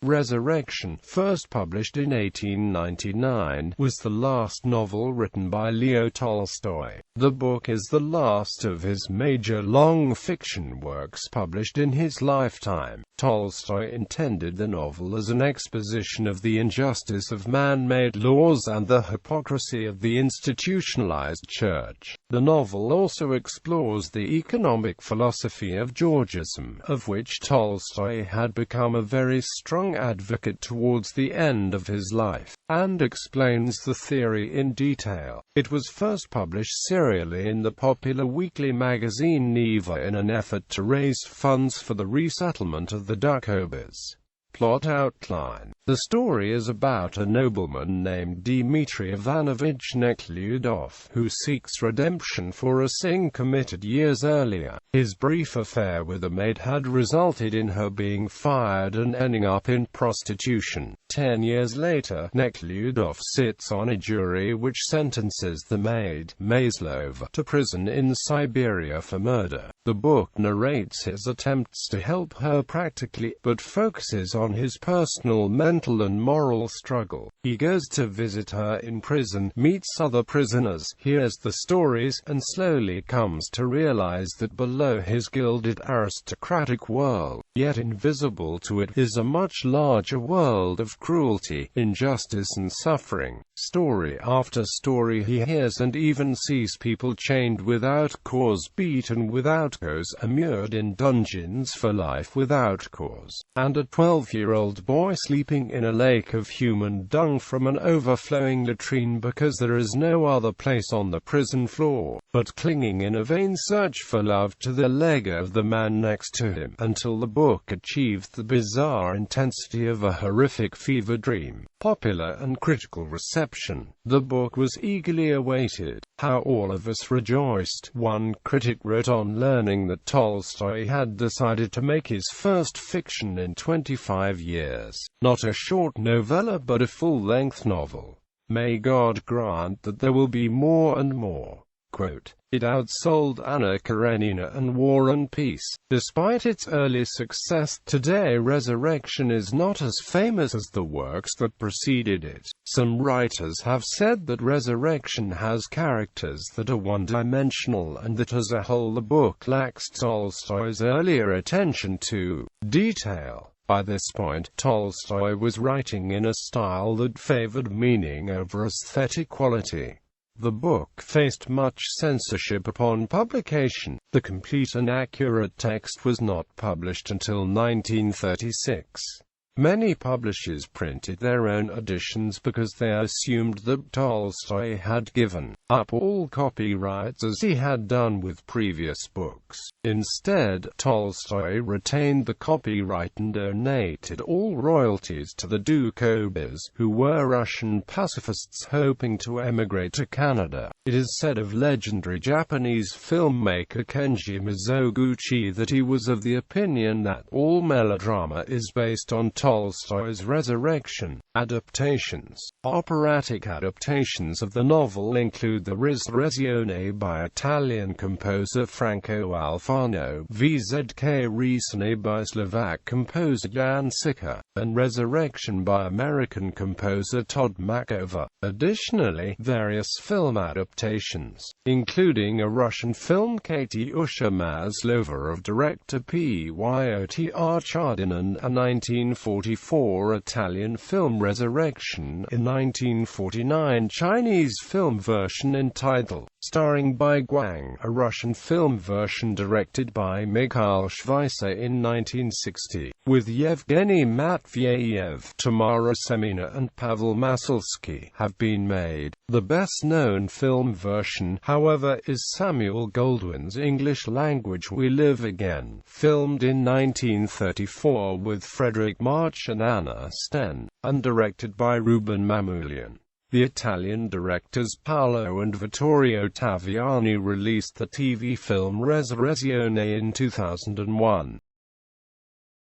Resurrection, first published in 1899, was the last novel written by Leo Tolstoy. The book is the last of his major long-fiction works published in his lifetime. Tolstoy intended the novel as an exposition of the injustice of man-made laws and the hypocrisy of the institutionalized church. The novel also explores the economic philosophy of Georgism, of which Tolstoy had become a very strong advocate towards the end of his life, and explains the theory in detail. It was first published serially in the popular weekly magazine Neva in an effort to raise funds for the resettlement of the Dukhovas. Plot outline. The story is about a nobleman named Dmitry Ivanovich Nekhlyudov, who seeks redemption for a sin committed years earlier. His brief affair with a maid had resulted in her being fired and ending up in prostitution. 10 years later, Nekhlyudov sits on a jury which sentences the maid, Maslova, to prison in Siberia for murder. The book narrates his attempts to help her practically, but focuses on his personal, mental and moral struggle. He goes to visit her in prison, meets other prisoners, hears the stories, and slowly comes to realize that below his gilded aristocratic world, yet invisible to it, is a much larger world of cruelty, injustice and suffering. Story after story he hears and even sees people chained without cause, beaten without cause, immured in dungeons for life without cause, and a 12-year-old boy sleeping in a lake of human dung from an overflowing latrine because there is no other place on the prison floor, but clinging in a vain search for love to the leg of the man next to him, until the book achieves the bizarre intensity of a horrific fever dream. Popular and critical reception. The book was eagerly awaited. How all of us rejoiced. One critic wrote on learning that Tolstoy had decided to make his first fiction in 25 years. Not a short novella but a full-length novel. May God grant that there will be more and more. Quote, it outsold Anna Karenina and War and Peace. Despite its early success, today Resurrection is not as famous as the works that preceded it. Some writers have said that Resurrection has characters that are one-dimensional and that as a whole the book lacks Tolstoy's earlier attention to detail. By this point, Tolstoy was writing in a style that favored meaning over aesthetic quality. The book faced much censorship upon publication. The complete and accurate text was not published until 1936. Many publishers printed their own editions because they assumed that Tolstoy had given up all copyrights as he had done with previous books. Instead, Tolstoy retained the copyright and donated all royalties to the Dukhovas, who were Russian pacifists hoping to emigrate to Canada. It is said of legendary Japanese filmmaker Kenji Mizoguchi that he was of the opinion that all melodrama is based on Tolstoy's Resurrection. Adaptations. Operatic adaptations of the novel include the Resurrezione by Italian composer Franco Alfano, VZK Risone by Slovak composer Jan Sicker, and Resurrection by American composer Todd Makova. Additionally, various film adaptations, including a Russian film Katyusha Maslova of director Pyotr Chardin, a 1944 Italian film Resurrection, in 1949 Chinese film version entitled Starring Bai Guang, a Russian film version directed by Mikhail Shvaiser in 1960, with Yevgeny Matveyev, Tamara Semina and Pavel Masalsky, have been made. The best-known film version, however, is Samuel Goldwyn's English-language We Live Again, filmed in 1934 with Frederick March and Anna Sten, and directed by Ruben Mamoulian. The Italian directors Paolo and Vittorio Taviani released the TV film Resurrezione in 2001.